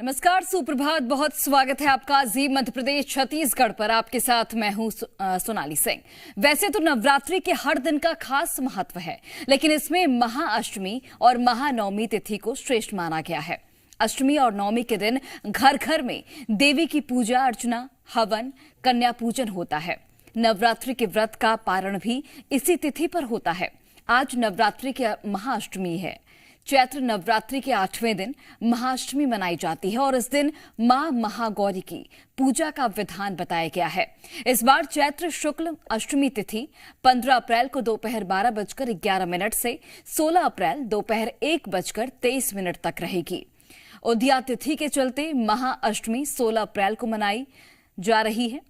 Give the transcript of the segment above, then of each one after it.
नमस्कार, सुप्रभात। बहुत स्वागत है आपका जी मध्य प्रदेश छत्तीसगढ़ पर। आपके साथ मैं हूं सोनाली सिंह। वैसे तो नवरात्रि के हर दिन का खास महत्व है, लेकिन इसमें महाअष्टमी और महानवमी तिथि को श्रेष्ठ माना गया है। अष्टमी और नवमी के दिन घर घर में देवी की पूजा अर्चना, हवन, कन्या पूजन होता है। नवरात्रि के व्रत का पारण भी इसी तिथि पर होता है। आज नवरात्रि की महाअष्टमी है। चैत्र नवरात्रि के 8वें दिन महाअष्टमी मनाई जाती है और इस दिन मां महागौरी की पूजा का विधान बताया गया है। इस बार चैत्र शुक्ल अष्टमी तिथि 15 अप्रैल को दोपहर 12:11 से 16 अप्रैल दोपहर 1:23 तक रहेगी। उदया तिथि के चलते महाअष्टमी 16 अप्रैल को मनाई जा रही है।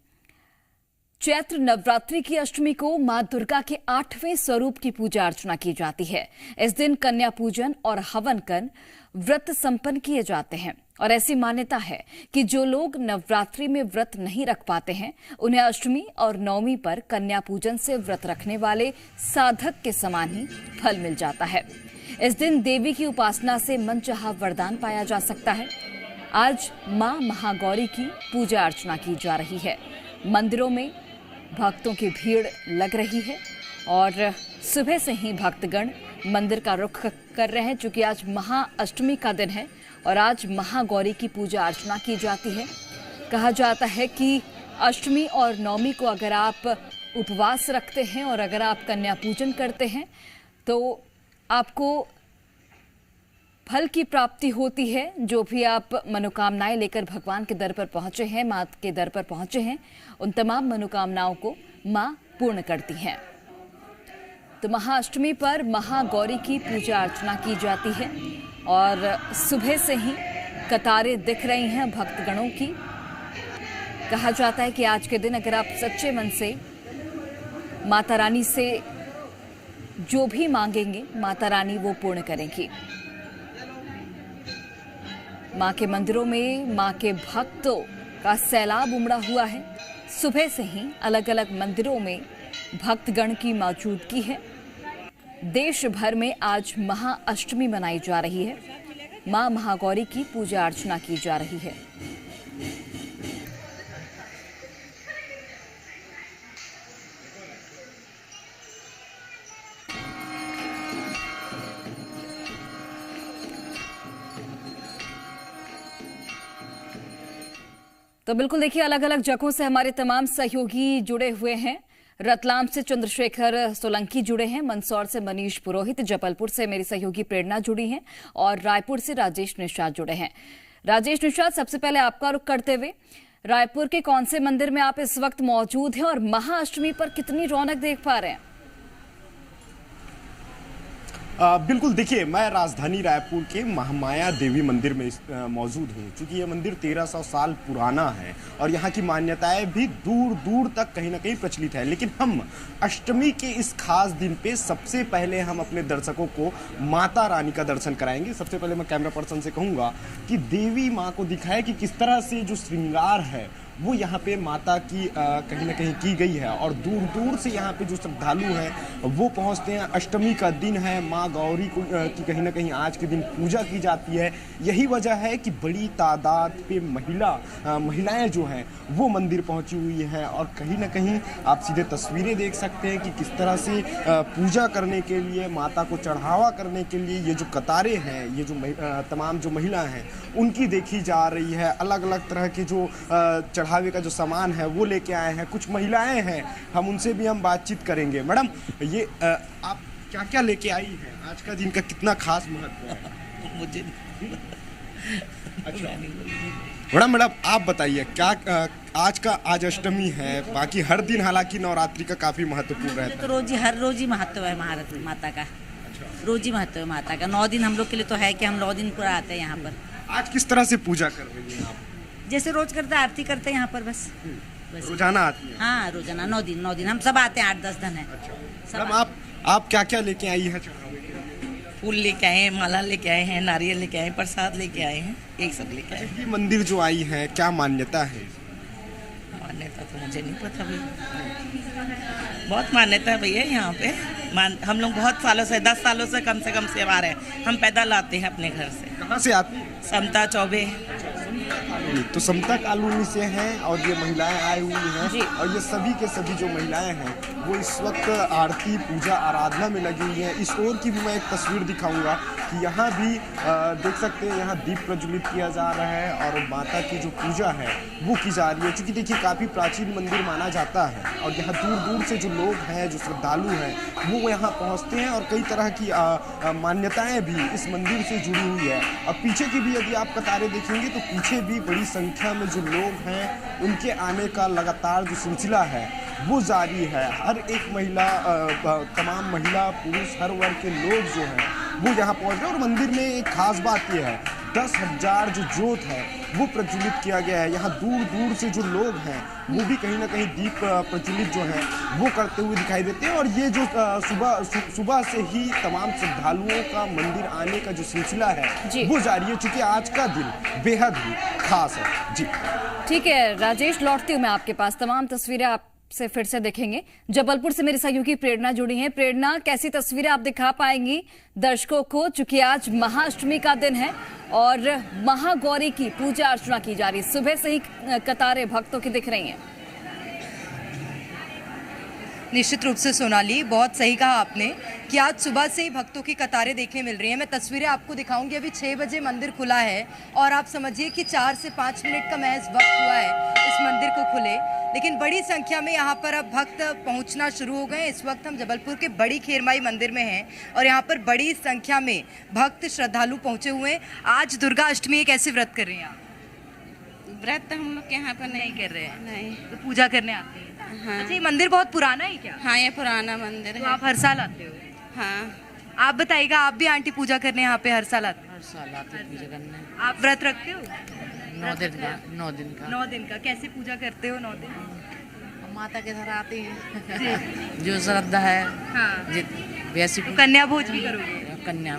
चैत्र नवरात्रि की अष्टमी को मां दुर्गा के 8वें स्वरूप की पूजा अर्चना की जाती है। इस दिन कन्या पूजन और हवन कर व्रत संपन्न किए जाते हैं और ऐसी मान्यता है कि जो लोग नवरात्रि में व्रत नहीं रख पाते हैं, उन्हें अष्टमी और नवमी पर कन्या पूजन से व्रत रखने वाले साधक के समान ही फल मिल जाता है। इस दिन देवी की उपासना से मनचाहा वरदान पाया जा सकता है। आज मां महागौरी की पूजा अर्चना की जा रही है। मंदिरों में भक्तों की भीड़ लग रही है और सुबह से ही भक्तगण मंदिर का रुख कर रहे हैं, क्योंकि आज महाअष्टमी का दिन है और आज महागौरी की पूजा अर्चना की जाती है। कहा जाता है कि अष्टमी और नवमी को अगर आप उपवास रखते हैं और अगर आप कन्या पूजन करते हैं तो आपको फल की प्राप्ति होती है। जो भी आप मनोकामनाएं लेकर भगवान के दर पर पहुंचे हैं, मां के दर पर पहुंचे हैं, उन तमाम मनोकामनाओं को मां पूर्ण करती हैं। तो महाअष्टमी पर महागौरी की पूजा अर्चना की जाती है और सुबह से ही कतारें दिख रही हैं भक्तगणों की। कहा जाता है कि आज के दिन अगर आप सच्चे मन से माता रानी से जो भी मांगेंगे, माता रानी वो पूर्ण करेंगी। मां के मंदिरों में मां के भक्तों का सैलाब उमड़ा हुआ है। सुबह से ही अलग अलग मंदिरों में भक्तगण की मौजूदगी है। देश भर में आज महाअष्टमी मनाई जा रही है। मां महागौरी की पूजा अर्चना की जा रही है। तो बिल्कुल देखिए, अलग अलग जगहों से हमारे तमाम सहयोगी जुड़े हुए हैं। रतलाम से चंद्रशेखर सोलंकी जुड़े हैं, मंदसौर से मनीष पुरोहित, जबलपुर से मेरी सहयोगी प्रेरणा जुड़ी हैं और रायपुर से राजेश निषाद जुड़े हैं। राजेश निषाद, सबसे पहले आपका रुख करते हुए, रायपुर के कौन से मंदिर में आप इस वक्त मौजूद हैं और महाअष्टमी पर कितनी रौनक देख पा रहे हैं? बिल्कुल, देखिए, मैं राजधानी रायपुर के महामाया देवी मंदिर में मौजूद हूँ। चूँकि ये मंदिर 1300 साल पुराना है और यहाँ की मान्यताएं भी दूर दूर तक कहीं ना कहीं प्रचलित है। लेकिन हम अष्टमी के इस खास दिन पे सबसे पहले हम अपने दर्शकों को माता रानी का दर्शन कराएंगे। सबसे पहले मैं कैमरा पर्सन से कहूँगा कि देवी माँ को दिखाए कि किस तरह से जो श्रृंगार है वो यहाँ पे माता की कहीं ना कहीं की गई है और दूर दूर से यहाँ पे जो श्रद्धालु हैं वो पहुँचते हैं। अष्टमी का दिन है, माँ गौरी को की कहीं ना कहीं आज के दिन पूजा की जाती है। यही वजह है कि बड़ी तादाद पे महिलाएं जो हैं वो मंदिर पहुँची हुई हैं और कहीं ना कहीं आप सीधे तस्वीरें देख सकते हैं कि किस तरह से पूजा करने के लिए, माता को चढ़ावा करने के लिए ये जो कतारें हैं, ये जो तमाम जो महिलाएं हैं उनकी देखी जा रही है। अलग अलग तरह के जो चढ़ावे का जो सामान है वो लेके आए हैं। कुछ महिलाएं हैं, हम उनसे भी हम बातचीत करेंगे। मैडम, ये आप क्या क्या लेके आई हैं? आज का दिन का कितना खास महत्व है? मुझे अच्छा मैडम, आप बताइए क्या आज अष्टमी है, बाकी हर दिन हालांकि नवरात्रि का काफी महत्वपूर्ण रहता है। तो हर रोज ही महत्व है माता का। रोज ही महत्व है माता का। 9 दिन हम लोग के लिए तो है कि हम 9 दिन पूरा आते हैं यहाँ पर। आज किस तरह से पूजा कर रही हैं आप? जैसे रोज करते हैं, आरती करते हैं यहाँ पर बस। रोजाना आती है? हाँ, रोजाना 9 दिन हम सब आते हैं। 8-10 दिन है। अच्छा, आप क्या क्या लेके आई हैं चढ़ावे के लिए? फूल लेके आए हैं, माला लेके आए हैं, नारियल लेके आए हैं, प्रसाद लेके आए हैं, यही सब लेके आए हैं। ये मंदिर जो आई है, क्या मान्यता है? मान्यता तो मुझे नहीं पता भैया। बहुत मान्यता है भैया यहाँ पे। हम लोग बहुत सालों से, 10 सालों से कम सेवा रहे हैं। हम पैदल आते हैं अपने घर से। कहाँ से आते हैं? समता चौबे। तो समता कॉलोनी से हैं और ये महिलाएं आई हुई जी। हैं और ये सभी के सभी जो महिलाएं हैं वो इस वक्त आरती पूजा आराधना में लगी हुई हैं। इस ओर की भी मैं एक तस्वीर दिखाऊंगा कि यहाँ भी देख सकते हैं, यहाँ दीप प्रज्वलित किया जा रहा है और माता की जो पूजा है वो की जा रही है। क्योंकि देखिए काफ़ी प्राचीन मंदिर माना जाता है और यहाँ दूर दूर से जो लोग हैं, जो श्रद्धालु हैं, वो यहाँ पहुँचते हैं और कई तरह की मान्यताएँ भी इस मंदिर से जुड़ी हुई है। और पीछे की भी यदि आप कतारें देखेंगे तो पीछे भी बड़ी संख्या में जो लोग हैं उनके आने का लगातार जो सिलसिला है वो जारी है। हर एक महिला, तमाम महिला पुरुष, हर वर्ग के लोग जो हैं वो यहाँ पहुँच रहे हैं। और मंदिर में एक खास बात यह है, 10,000 जो ज्योत है वो प्रज्वलित किया गया है। यहाँ दूर दूर से जो लोग हैं वो भी कहीं ना कहीं दीप प्रज्वलित जो हैं वो करते हुए दिखाई देते हैं। और ये जो सुबह से ही तमाम श्रद्धालुओं का मंदिर आने का जो सिलसिला है वो जारी है, चूँकि आज का दिन बेहद ही खास है। जी ठीक है राजेश, लौटती हूँ मैं आपके पास। तमाम तस्वीरें आपसे फिर से देखेंगे। जबलपुर से मेरी सहयोगी प्रेरणा जुड़ी हैं। प्रेरणा, कैसी तस्वीरें आप दिखा पाएंगी दर्शकों को, चूंकि आज महाअष्टमी का दिन है और महागौरी की पूजा अर्चना की जा रही है। सुबह से ही कतारें भक्तों की दिख रही हैं। निश्चित रूप से सोनाली, बहुत सही कहा आपने कि आज सुबह से ही भक्तों की कतारें देखने मिल रही हैं। मैं तस्वीरें आपको दिखाऊंगी। अभी 6 बजे मंदिर खुला है और आप समझिए कि 4 से 5 मिनट का महज वक्त हुआ है इस मंदिर को खुले, लेकिन बड़ी संख्या में यहाँ पर अब भक्त पहुँचना शुरू हो गए। इस वक्त हम जबलपुर के बड़ी खेरमाई मंदिर में हैं और यहाँ पर बड़ी संख्या में भक्त श्रद्धालु पहुँचे हुए हैं। आज दुर्गा अष्टमी है, कैसे व्रत कर रहे हैं आप? व्रत हम लोग यहाँ पर नहीं कर रहे हैं। नहीं, तो पूजा करने आते हैं। हाँ। अच्छा, ये मंदिर बहुत पुराना है क्या? हाँ, ये पुराना मंदिर तो है। आप हर साल आते हो? हाँ, आप बताइएगा, आप भी आंटी पूजा करने यहाँ पे हर साल आते हो? हर साल आते हैं पूजा करने। आप व्रत रखते हो? 9 दिन का। 9 दिन का। 9 दिन का। कैसे पूजा करते हो 9 दिन? हम माता के घर आते हैं जो श्रद्धा है। हाँ। वैसी तो कन्या भोज भी करोगे? कन्या।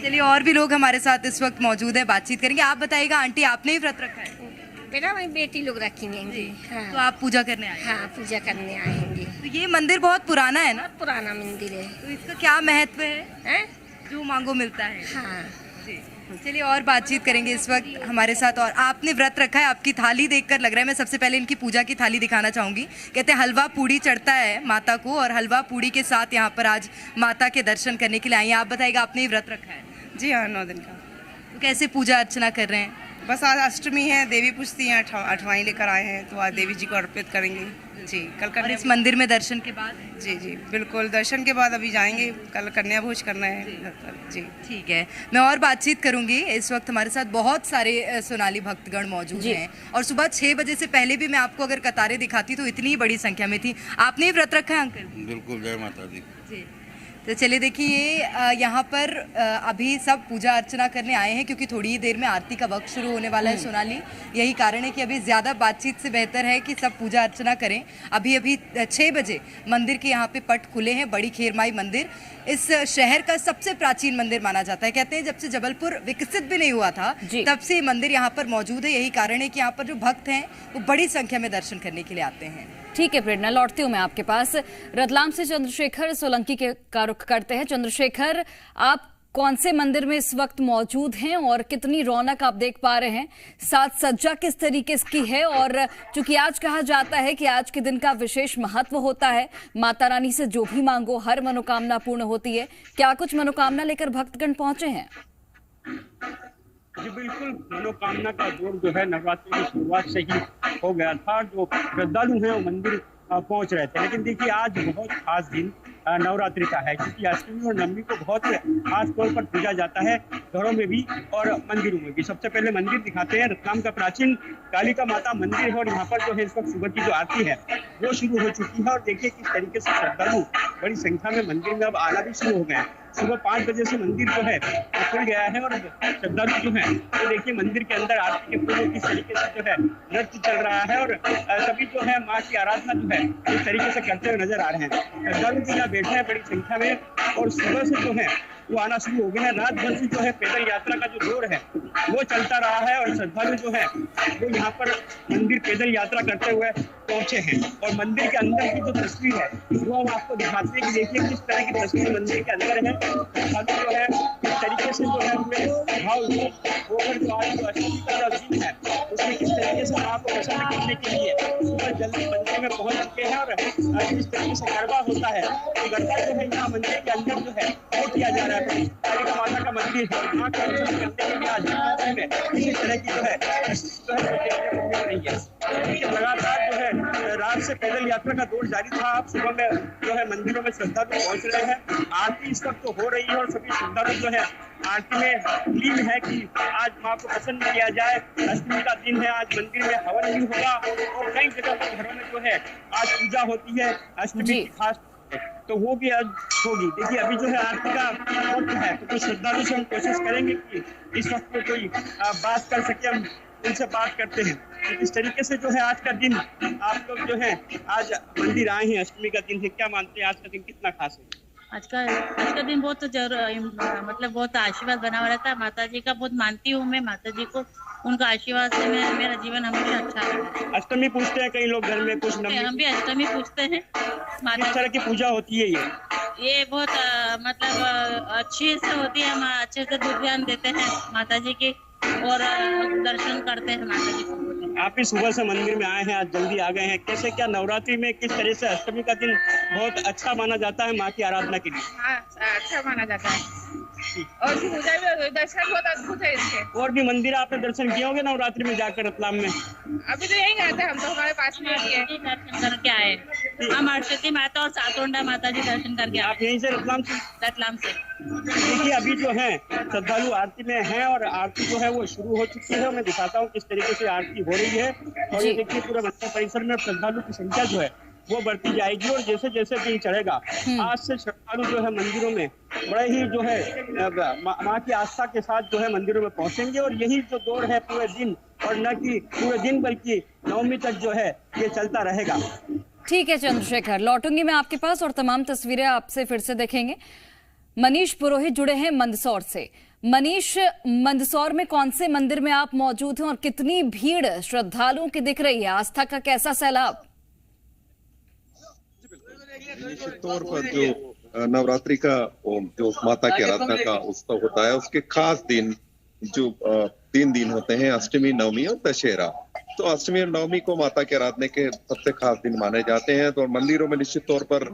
चलिए, और भी लोग हमारे साथ इस वक्त मौजूद हैं, बातचीत करेंगे। आप बताइएगा आंटी, आपने ही व्रत रखा है? बेटा वही बेटी लोग रखेंगे। हाँ। तो आप पूजा करने आए? हाँ, पूजा करने आएंगे। तो ये मंदिर बहुत पुराना है ना? पुराना मंदिर है। तो इसका क्या महत्व है? हैं? जो मांगो मिलता है। हाँ। चलिए, और बातचीत करेंगे इस वक्त हमारे साथ। और आपने व्रत रखा है, आपकी थाली देखकर लग रहा है। मैं सबसे पहले इनकी पूजा की थाली दिखाना चाहूंगी। कहते हैं हलवा पूड़ी चढ़ता है माता को और हलवा पूड़ी के साथ यहाँ पर आज माता के दर्शन करने के लिए आई हैं। आप बताइएगा, आपने ही व्रत रखा है? जी हाँ, 9 दिन का। तो कैसे पूजा अर्चना कर रहे हैं? बस आज अष्टमी है, देवी पूजती हैं, अठवाई लेकर आए हैं, तो आज देवी जी को अर्पित करेंगे। जी, कल और इस मंदिर में दर्शन के बाद? जी जी बिल्कुल, दर्शन के बाद अभी जाएंगे, कल कन्या भोज करना है घर पर। जी ठीक है, मैं और बातचीत करूंगी। इस वक्त हमारे साथ बहुत सारे सोनाली भक्तगण मौजूद हैं और सुबह 6 बजे से पहले भी मैं आपको अगर कतारें दिखाती तो इतनी बड़ी संख्या में थी। आपने ही व्रत रखा है अंकल? बिल्कुल, जय माता दी। जी, तो चलिए देखिए, यहाँ पर अभी सब पूजा अर्चना करने आए हैं क्योंकि थोड़ी ही देर में आरती का वक्त शुरू होने वाला है सोनाली। यही कारण है कि अभी ज़्यादा बातचीत से बेहतर है कि सब पूजा अर्चना करें। अभी 6 बजे मंदिर के यहाँ पे पट खुले हैं। बड़ी खेरमाई मंदिर इस शहर का सबसे प्राचीन मंदिर माना जाता है। कहते हैं जब से जबलपुर विकसित भी नहीं हुआ था तब से मंदिर यहाँ पर मौजूद है। यही कारण है कि यहाँ पर जो भक्त हैं वो बड़ी संख्या में दर्शन करने के लिए आते हैं। ठीक है प्रेरणा, लौटती हूँ मैं आपके पास। रतलाम से चंद्रशेखर सोलंकी का रुख करते हैं। चंद्रशेखर, आप कौन से मंदिर में इस वक्त मौजूद हैं और कितनी रौनक आप देख पा रहे हैं? साज सज्जा किस तरीके की है? और चूंकि आज कहा जाता है कि आज के दिन का विशेष महत्व होता है, माता रानी से जो भी मांगो हर मनोकामना पूर्ण होती है, क्या कुछ मनोकामना लेकर भक्तगण पहुंचे हैं? जी बिल्कुल, मनोकामना का दौर जो है नवरात्रि की शुरुआत से ही हो गया था। जो श्रद्धालु हैं वो मंदिर पहुंच रहे थे, लेकिन देखिए आज बहुत खास दिन नवरात्रि का है क्योंकि अष्टमी और नवमी को बहुत खास तौर पर पूजा जाता है, घरों में भी और मंदिरों में भी। सबसे पहले मंदिर दिखाते हैं। रतलाम का प्राचीन कालिका माता मंदिर है और यहाँ पर जो है इस वक्त सुबह की जो आरती है वो शुरू हो चुकी है और देखिए किस तरीके से श्रद्धालु बड़ी संख्या में मंदिर में अब आना भी शुरू हो गए हैं। सुबह 5 बजे से मंदिर जो है खुल गया है और श्रद्धालु जो है तो देखिए मंदिर के अंदर आरती के पूर्व किस तरीके से जो है नृत्य चल रहा है और सभी जो है माँ की आराधना जो है इस तरीके से करते हुए नजर आ रहे हैं। श्रद्धालु जो यहाँ बैठे हैं बड़ी संख्या में और सुबह से जो है वो आना शुरू हो गया है। रात भर से जो है पैदल यात्रा का जो दौर है वो चलता रहा है और श्रद्धालु जो है वो यहाँ पर मंदिर पैदल यात्रा करते हुए पहुंचे हैं। और मंदिर के अंदर की जो तस्वीर है वो हम आपको दिखाते हैं कि देखिए किस तरह की तस्वीर मंदिर के अंदर है। श्रद्धालु जो है इस तरीके से जो है भाव होकर जो आज अष्टमी का जो दिन है करने के लिए सुबह जल्दी मंदिर में पहुंच चुके हैं। और जिस तरीके से गरबा होता है, तो गरबा जो है यहाँ मंदिर के अंदर जो है वो किया जा रहा है। कालिका माता का मंदिर है, वहाँ का दर्शन करने के लिए आज मंदिर में किसी तरह की जो है रही है। लगातार जो है रात से पैदल यात्रा का दौर जारी था। अब सुबह में जो है मंदिरों में श्रद्धालु पहुंच रहे हैं। आरती इस वक्त तो हो रही है और सभी श्रद्धालु जो है आरती में लीन है कि आज माँ को प्रसन्न किया जाए। अष्टमी का दिन है, आज मंदिर में हवन भी होगा और कई जगह पर घरों में जो है आज पूजा होती है अष्टमी की खास, तो वो भी आज होगी। देखिए अभी जो है आरती का वक्त है, तो कुछ श्रद्धालु से हम कोशिश करेंगे कि इस वक्त में कोई बात कर सके, हम उनसे बात करते हैं। तो इस तरीके से जो है आज का दिन आप लोग जो है आज मंदिर आए हैं, अष्टमी का दिन है, क्या मानते हैं आज का दिन कितना खास है? आज का दिन बहुत मतलब बहुत आशीर्वाद बना हुआ रहता है। माता जी का बहुत मानती हूँ मैं, माता जी को, उनका आशीर्वाद से मेरा जीवन हमेशा अच्छा है। अष्टमी पूछते हैं कई लोग घर में, कुछ हम भी अष्टमी पूछते हैं। किस तरह की पूजा होती है ये बहुत मतलब अच्छी से होती है। हम अच्छे से दूध ध्यान देते हैं माता जी की और दर्शन करते हैं माता जी को। आप भी सुबह से मंदिर में आए हैं, आज जल्दी आ गए हैं, कैसे क्या नवरात्रि में किस तरह से अष्टमी का दिन बहुत अच्छा माना जाता है माँ की आराधना के लिए? हाँ, अच्छा माना जाता है और पूजा भी, दर्शन बहुत अद्भुत है इसके। और भी मंदिर आपने दर्शन किए होंगे नवरात्रि में जाकर रतलाम में? अभी तो यही गए थे हम, तो हमारे पास में दर्शन करके आए। हम अरस्वती माता और सातोंडा माता जी दर्शन करके। आप यहीं से रतलाम से? देखिए अभी जो है श्रद्धालु आरती में हैं और आरती जो है वो शुरू हो चुकी है। मैं दिखाता हूँ किस तरीके से आरती हो रही है। और ये देखिए पूरे मंदिर परिसर में श्रद्धालु की संख्या जो है वो बढ़ती जाएगी और जैसे जैसे दिन चढ़ेगा आज से श्रद्धालु जो है मंदिरों में बड़े ही जो है माँ की आस्था के साथ जो है मंदिरों में पहुंचेंगे। और यही जो दौर है पूरे दिन, और न कि पूरे दिन बल्कि नवमी तक जो है ये चलता रहेगा। ठीक है चंद्रशेखर, लौटूंगी मैं आपके पास और तमाम तस्वीरें आपसे फिर से देखेंगे। मनीष पुरोहित जुड़े हैं मंदसौर से। मनीष, मंदसौर में कौन से मंदिर में आप मौजूद हैं और कितनी भीड़ श्रद्धालुओं की दिख रही है? आस्था का कैसा सैलाब? निश्चित तौर पर जो नवरात्रि का जो माता की आराधना का उत्सव होता है उसके खास दिन जो 3 दिन होते हैं, अष्टमी, नवमी और दशहरा। तो अष्टमी और नवमी को माता के आराधना के सबसे खास दिन माने जाते हैं। तो मंदिरों में निश्चित तौर पर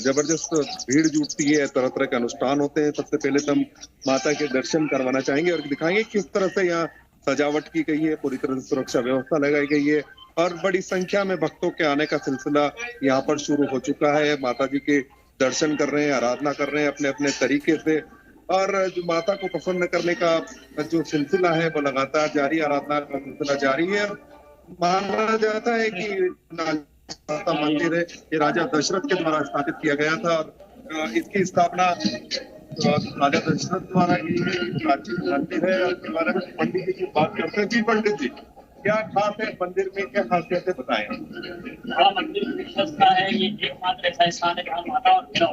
जबरदस्त भीड़ जुटती है, तरह तरह के अनुष्ठान होते हैं। सबसे पहले तो हम माता के दर्शन करवाना चाहेंगे और दिखाएंगे किस तरह से यहाँ सजावट की गई है, पूरी तरह से सुरक्षा व्यवस्था लगाई गई है और बड़ी संख्या में भक्तों के आने का सिलसिला यहाँ पर शुरू हो चुका है। माता जी के दर्शन कर रहे हैं, आराधना कर रहे हैं अपने अपने तरीके से। और जो माता को प्रसन्न करने का जो सिलसिला है वो लगातार जारी, आराधना का सिलसिला जारी है। माना जाता है कि मंदिर है ये राजा दशरथ के द्वारा स्थापित किया गया था और इसकी स्थापना राजा दशरथ द्वारा की प्राचीन मंदिर है। इसके बारे में पंडित जी की बात करते हैं। जी पंडित जी, क्या खास है मंदिर में, क्या खासियत है बताएं? मंदिर की विशेषता है, ये एकमात्र ऐसा स्थान है जहाँ माता और भैरव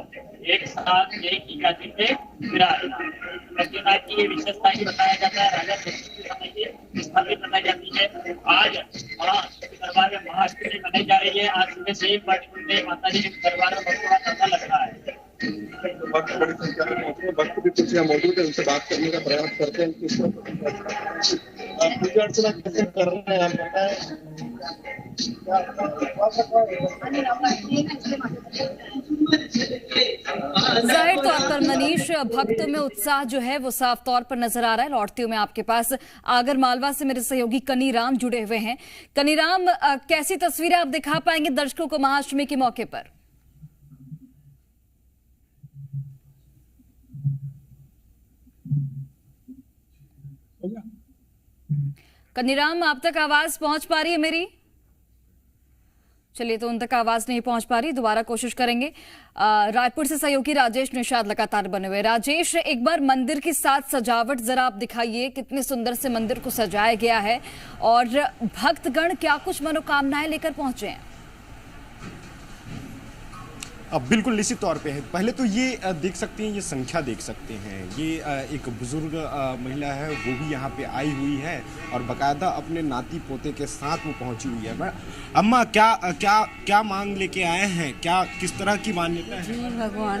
एक साथ एक ही जाति पे विराजमान की ये विशेषता ही बताया जाता है। राजा दशरथ के समय की स्थापित बताई जाती है। आज दरबार में महाअष्टमी मनाई जा रही है। आज सुबह से ही माता जी के दरबार में बहुत तांता लग रहा है। भक्त बड़ी संख्या में मौजूद है, भक्त भी कुछ यहाँ मौजूद है, उनसे बात करने का प्रयास करते हैं कि पूजा अर्चना कैसे कर रहे हैं आप बताएं। जाहिर तौर पर मनीष, भक्तों में उत्साह जो है वो साफ तौर पर नजर आ रहा है। लौटती हूं मैं आपके पास। आगर मालवा से मेरे सहयोगी कनीराम जुड़े हुए हैं। कनीराम, कैसी तस्वीरें आप दिखा पाएंगे दर्शकों को महाअष्टमी के मौके पर? कनीराम, आप तक आवाज पहुंच पा रही है मेरी? चलिए, तो उन तक आवाज नहीं पहुंच पा रही, दोबारा कोशिश करेंगे। रायपुर से सहयोगी राजेश निषाद लगातार बने हुए। राजेश, एक बार मंदिर की साथ सजावट जरा आप दिखाइए, कितने सुंदर से मंदिर को सजाया गया है और भक्तगण क्या कुछ मनोकामनाएं लेकर पहुंचे हैं? अब बिल्कुल निश्चित तौर पे है। पहले तो ये देख सकते हैं, ये संख्या देख सकते हैं, ये एक बुजुर्ग महिला है, वो भी यहाँ पे आई हुई है और बाकायदा अपने नाती पोते के साथ वो पहुँची हुई है। अम्मा, क्या क्या क्या मांग लेके आए हैं, क्या किस तरह की मान्यता है? जी भगवान,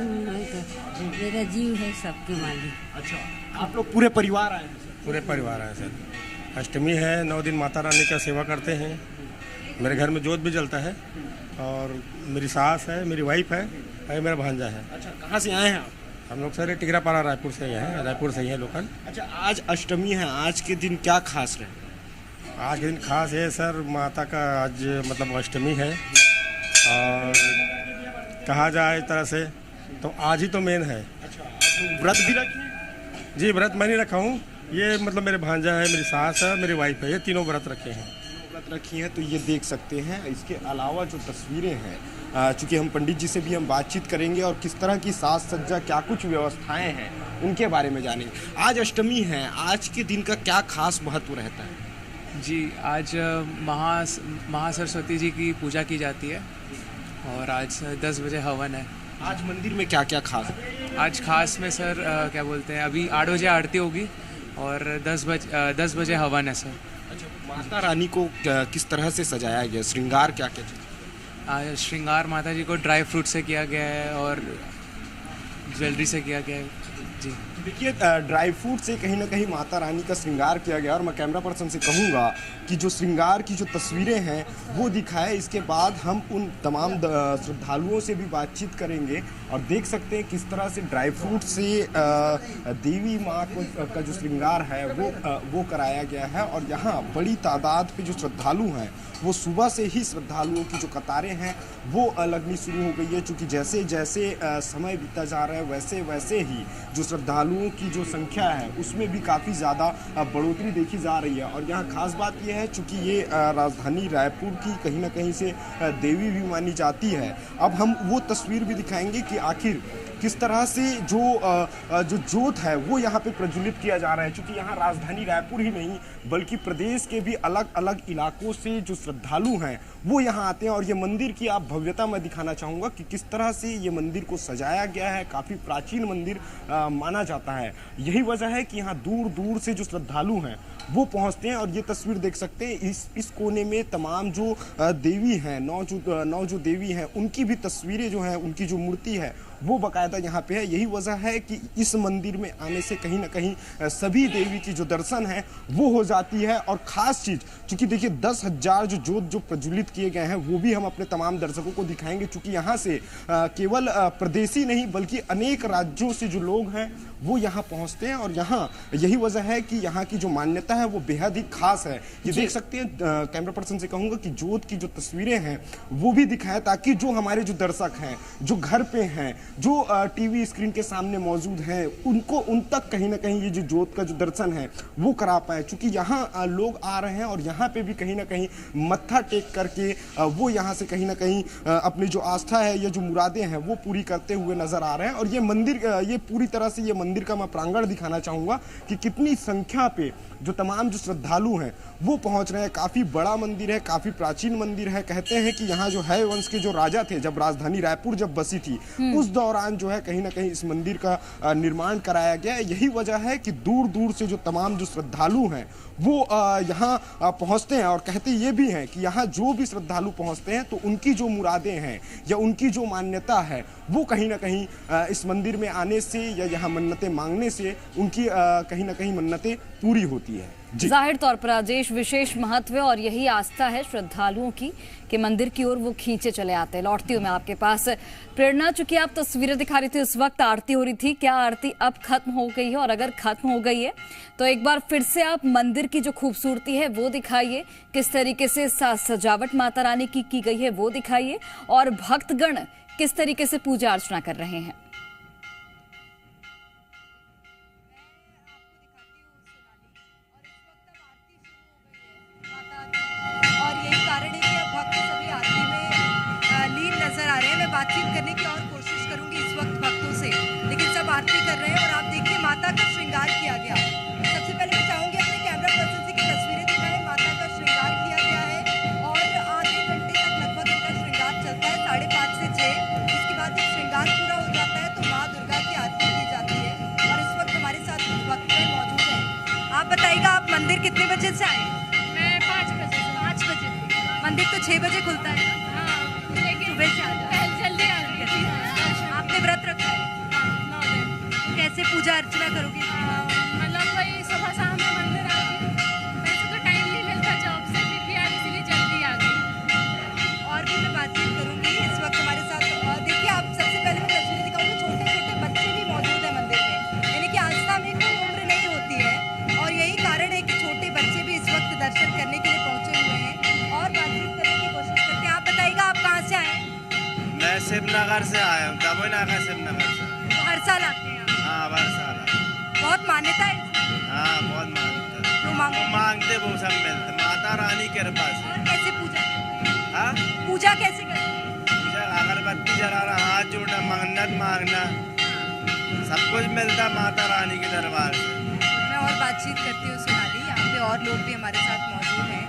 मेरा जीव है सबके मालिक। अच्छा, आप लोग पूरे परिवार आए हैं? पूरे परिवार आए सर। अष्टमी है, 9 दिन माता रानी का सेवा करते हैं। मेरे घर में जोत भी जलता है और मेरी सास है, मेरी वाइफ है और मेरा भांजा है। अच्छा, कहाँ से आए हैं आप? हम लोग सारे टिकरापारा रायपुर से ही हैं, रायपुर से ही हैं लोकल। अच्छा, आज अष्टमी है, आज के दिन क्या खास रहे? आज के दिन खास है सर, माता का आज मतलब अष्टमी है और कहा जाए एक तरह से तो आज ही तो मेन है। अच्छा, व्रत भी रखे? जी, व्रत मैं नहीं रखा हूँ, ये मतलब मेरे भांजा है, मेरी सास है, मेरी वाइफ है, ये तीनों व्रत रखे हैं। व्रत रखी हैं तो ये देख सकते हैं। इसके अलावा जो तस्वीरें हैं, चूँकि हम पंडित जी से भी हम बातचीत करेंगे और किस तरह की साज सज्जा, क्या कुछ व्यवस्थाएं हैं उनके बारे में जानेंगे। आज अष्टमी है, आज के दिन का क्या खास महत्व रहता है? जी, आज महासरस्वती जी की पूजा की जाती है और आज 10 बजे हवन है। आज मंदिर में क्या क्या खास है? आज खास में सर क्या बोलते हैं, अभी 8 बजे आरती होगी और 10 बजे हवन है सर। अच्छा, माता रानी को किस तरह से सजाया गया, श्रृंगार क्या क्या चीज़? आज श्रृंगार माता जी को ड्राई फ्रूट से किया गया है और ज्वेलरी से किया गया है। जी देखिए, ड्राई फ्रूट से कहीं ना कहीं माता रानी का श्रृंगार किया गया और मैं कैमरा पर्सन से कहूँगा कि जो श्रृंगार की जो तस्वीरें हैं वो दिखाए। इसके बाद हम उन तमाम श्रद्धालुओं से भी बातचीत करेंगे और देख सकते हैं किस तरह से ड्राई फ्रूट से देवी माँ का जो श्रृंगार है वो कराया गया है। और यहाँ बड़ी तादाद पे जो श्रद्धालु हैं वो सुबह से ही श्रद्धालुओं की जो कतारें हैं वो लगनी शुरू हो गई है। चूँकि जैसे जैसे समय बीता जा रहा है वैसे वैसे ही जो श्रद्धालुओं की जो संख्या है उसमें भी काफ़ी ज़्यादा बढ़ोतरी देखी जा रही है। और यहाँ खास बात यह है, चूँकि ये राजधानी रायपुर की कहीं ना कहीं से देवी भी मानी जाती है। अब हम वो तस्वीर भी दिखाएंगे कि आखिर किस तरह से जो जोत है वो यहाँ पे प्रज्वलित किया जा रहा है। क्योंकि यहाँ राजधानी रायपुर ही नहीं बल्कि प्रदेश के भी अलग अलग इलाकों से जो श्रद्धालु हैं वो यहाँ आते हैं। और ये मंदिर की आप भव्यता मैं दिखाना चाहूँगा कि किस तरह से ये मंदिर को सजाया गया है। काफ़ी प्राचीन मंदिर माना जाता है। यही वजह है कि यहाँ दूर दूर से जो श्रद्धालु हैं वो पहुँचते हैं। और ये तस्वीर देख सकते हैं, इस कोने में तमाम जो देवी हैं, नौ जो देवी हैं उनकी भी तस्वीरें जो हैं, उनकी जो मूर्ति है वो बाकायदा यहाँ पे है। यही वजह है कि इस मंदिर में आने से कहीं ना कहीं सभी देवी की जो दर्शन है वो हो जाती है। और ख़ास चीज़, चूँकि देखिए 10,000 जो जोत जो प्रज्वलित किए गए हैं वो भी हम अपने तमाम दर्शकों को दिखाएंगे। चूँकि यहाँ से केवल प्रदेशी नहीं बल्कि अनेक राज्यों से जो लोग हैं वो यहाँ पहुँचते हैं। और यहाँ यही वजह है कि यहाँ की जो मान्यता है वो बेहद ही खास है। ये देख सकते हैं, कैमरा पर्सन से कहूँगा कि जोत की जो तस्वीरें हैं वो भी दिखाएं ताकि जो हमारे जो दर्शक हैं, जो घर पे हैं, जो टीवी स्क्रीन के सामने मौजूद हैं, उन तक कहीं ना कहीं ये जो जोत का जो दर्शन है वो करा पाए। क्योंकि यहाँ लोग आ रहे हैं और यहाँ पे भी कहीं ना कहीं मत्था टेक करके वो यहाँ से कहीं ना कहीं अपनी जो आस्था है या जो मुरादें हैं वो पूरी करते हुए नजर आ रहे हैं। और ये मंदिर, ये पूरी तरह से ये मंदिर का मैं प्रांगण दिखाना चाहूँगा कि कितनी संख्या पे जो तमाम जो श्रद्धालु हैं वो पहुँच रहे हैं। काफ़ी बड़ा मंदिर है, काफ़ी प्राचीन मंदिर है। कहते हैं कि यहाँ जो है वंश के जो राजा थे, जब राजधानी रायपुर जब बसी थी उस दौरान जो है कहीं ना कहीं इस मंदिर का निर्माण कराया गया है। यही वजह है कि दूर दूर से जो तमाम जो श्रद्धालु हैं वो यहाँ पहुँचते हैं। और कहते ये भी हैं कि यहाँ जो भी श्रद्धालु पहुँचते हैं तो उनकी जो मुरादें हैं या उनकी जो मान्यता है वो कहीं ना कहीं इस मंदिर में आने से या यहाँ मन्नतें मांगने से उनकी कहीं ना कहीं मन्नतें पूरी होती है। जाहिर तौर पर राजेश, विशेष महत्व है और यही आस्था है श्रद्धालुओं की कि मंदिर की ओर वो खींचे चले आते हैं। लौटती हूँ मैं आपके पास। प्रेरणा, चूंकि आप तस्वीरें दिखा रही थी उस वक्त आरती हो रही थी, क्या आरती अब खत्म हो गई है? और अगर खत्म हो गई है तो एक बार फिर से आप मंदिर की जो खूबसूरती है वो दिखाइए, किस तरीके से सजावट माता रानी की गई है वो दिखाइए और भक्तगण किस तरीके से पूजा अर्चना कर रहे हैं। बातचीत करने की और कोशिश करूंगी इस वक्त भक्तों से, लेकिन सब आरती कर रहे हैं। और आप देखिए माता का श्रृंगार किया गया। सबसे पहले मैं चाहूंगी अपने कैमरा पर्सन से कि तस्वीरें दिखाएं। माता का श्रृंगार किया गया है और आधे घंटे तक लगभग इनका श्रृंगार चलता है, 5:30 से 6। इसके बाद जब श्रृंगार पूरा हो जाता है तो माँ दुर्गा की आरती की जाती है। और इस वक्त हमारे साथ कुछ भक्त मौजूद हैं। आप बताइएगा, आप मंदिर कितने बजे से आए? मैं 5 बजे। 5 बजे? मंदिर तो 6 बजे खुलता है ना? हाँ, लेकिन सुबह से जल्दी आ रही है। आपने व्रत रखा है? हाँ, 9 दिन। कैसे पूजा अर्चना करोगे? मतलब वही सुबह शाम में मंदिर आती हूँ। वैसे दर्शन करने के लिए पहुंचे हुए हैं और बातचीत करने की कोशिश करते हैं। आप बताइएगा, आप कहाँ से आए हैं? मैं शिवनगर से आया हूँ, दबोई नाका शिवनगर से। तो हर साल आते हैं आप? हाँ, हर साल। बहुत मान्यता है इसकी? हाँ, बहुत मान्यता है। जो मांगते वो सब मिलते, माता रानी के कृपा से। और कैसे पूजा करते हैं? हाँ, पूजा कैसे करते हैं? पूजा अगरबत्ती जलाना, हाथ जोड़ना, मन्नत मांगना, सब कुछ मिलता माता रानी के दरबार से। मैं और बातचीत करती हूँ सोनाली, यहाँ पे और लोग भी हमारे साथ मौजूद हैं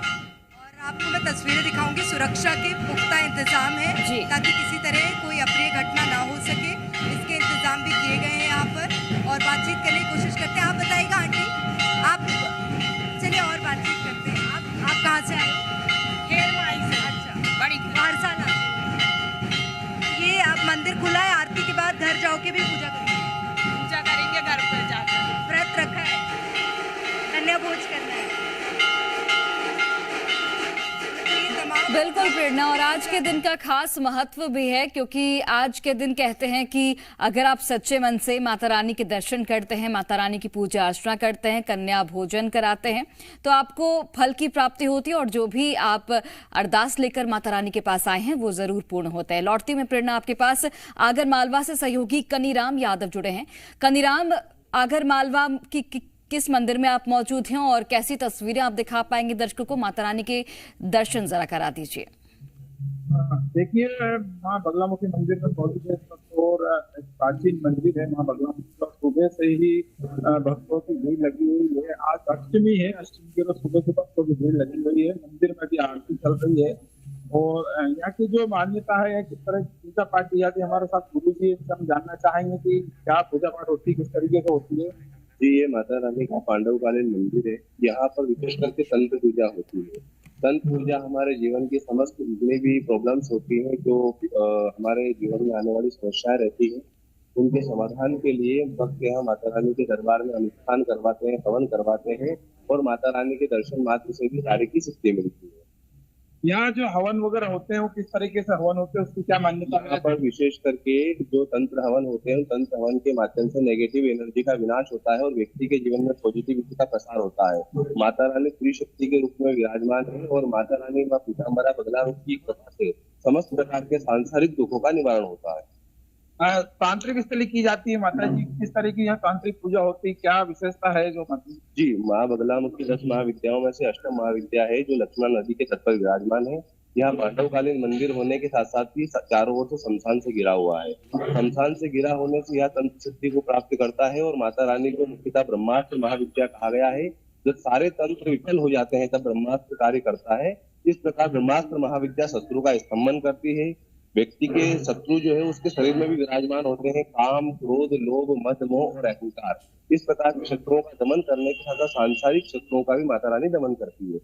और आपको मैं तस्वीरें दिखाऊंगी। सुरक्षा के पुख्ता इंतजाम है ताकि किसी तरह कोई अप्रिय घटना ना हो सके, इसके इंतजाम भी किए गए हैं यहाँ पर और बातचीत करने की कोशिश करते हैं। आप बताइएगा आंटी, आप चलिए और बातचीत करते हैं। आप कहाँ से आए हो? अच्छा, बड़ी हर साल आते हो? ये आप मंदिर खुला है, आरती के बाद घर जाओ के भी पूजा करेंगे? पूजा करेंगे घर पर जाकर। व्रत रखा है, कन्या भोज करना है। बिल्कुल प्रेरणा, और आज के दिन का खास महत्व भी है क्योंकि आज के दिन कहते हैं कि अगर आप सच्चे मन से माता रानी के दर्शन करते हैं, माता रानी की पूजा अर्चना करते हैं, कन्या भोजन कराते हैं तो आपको फल की प्राप्ति होती है और जो भी आप अरदास लेकर माता रानी के पास आए हैं वो जरूर पूर्ण होता है। लौटती में प्रेरणा आपके पास आगर मालवा से सहयोगी कनीराम यादव जुड़े हैं। कनीराम, आगर मालवा की किस मंदिर में आप मौजूद हैं और कैसी तस्वीरें आप दिखा पाएंगे दर्शकों को? माता रानी के दर्शन जरा करा दीजिए। देखिए, माँ बगलामुखी मंदिर में मौजूद है और प्राचीन मंदिर है माँ बगलामुखी का। सुबह से ही भक्तों की भीड़ लगी हुई है। आज अष्टमी है, अष्टमी के रोज सुबह से भक्तों की भीड़ लगी हुई है। मंदिर में भी आरती चल रही है और यहाँ की जो मान्यता है किस तरह की पूजा पाठ की जाती है, हमारे साथ गुरु जी हम जानना चाहेंगे कि क्या पूजा पाठ होती है, किस तरीके से होती है। जी, ये माता रानी का पांडवकालीन मंदिर है। यहाँ पर विशेष करके तंत्र पूजा होती है। तंत्र पूजा हमारे जीवन की समस्त जितनी भी प्रॉब्लम्स होती हैं, जो हमारे जीवन में आने वाली समस्याएं रहती हैं, उनके समाधान के लिए भक्त यहाँ माता रानी के दरबार में अनुष्ठान करवाते हैं, हवन करवाते हैं और माता रानी के दर्शन मात्र से भी कार्य की शक्ति मिलती है। यहाँ जो हवन वगैरह होते हैं वो किस तरीके से हवन होते हैं, उसकी क्या मान्यता है? यहाँ पर विशेष करके जो तंत्र हवन होते हैं, तंत्र हवन के माध्यम से नेगेटिव एनर्जी का विनाश होता है और व्यक्ति के जीवन में पॉजिटिविटी का प्रसार होता है। माता रानी स्त्री शक्ति के रूप में विराजमान है और माता रानी माँ पीताम्बरा बगलामुखी की कृपा से समस्त प्रकार के सांसारिक दुखों का निवारण होता है। तांत्रिक स्थली की जाती है माता जी, किस तरह की यहाँ तांत्रिक पूजा होती है, क्या विशेषता है जो माता जी? माँ बगलामुखी 10 महाविद्याओं में से अष्टम महाविद्या है जो लक्ष्मण नदी के तट पर विराजमान है। यहाँ पांडवकालीन मंदिर होने के साथ साथ ही चारों ओर से शमशान से घिरा हुआ है। शमशान से घिरा होने से यह तंत्र शक्ति को प्राप्त करता है और माता रानी को मुख्यतः ब्रह्मास्त्र महाविद्या कहा गया है। जब सारे तंत्र विफल हो जाते हैं तब ब्रह्मास्त्र कार्य करता है। इस प्रकार ब्रह्मास्त्र महाविद्या शत्रु का स्तंभन करती है। व्यक्ति के शत्रु जो है उसके शरीर में भी विराजमान होते हैं, काम, क्रोध, लोभ, मद, मोह और अहंकार। इस प्रकार के शत्रुओं का दमन करने के साथ सांसारिक शत्रुओं का भी माता रानी दमन करती है।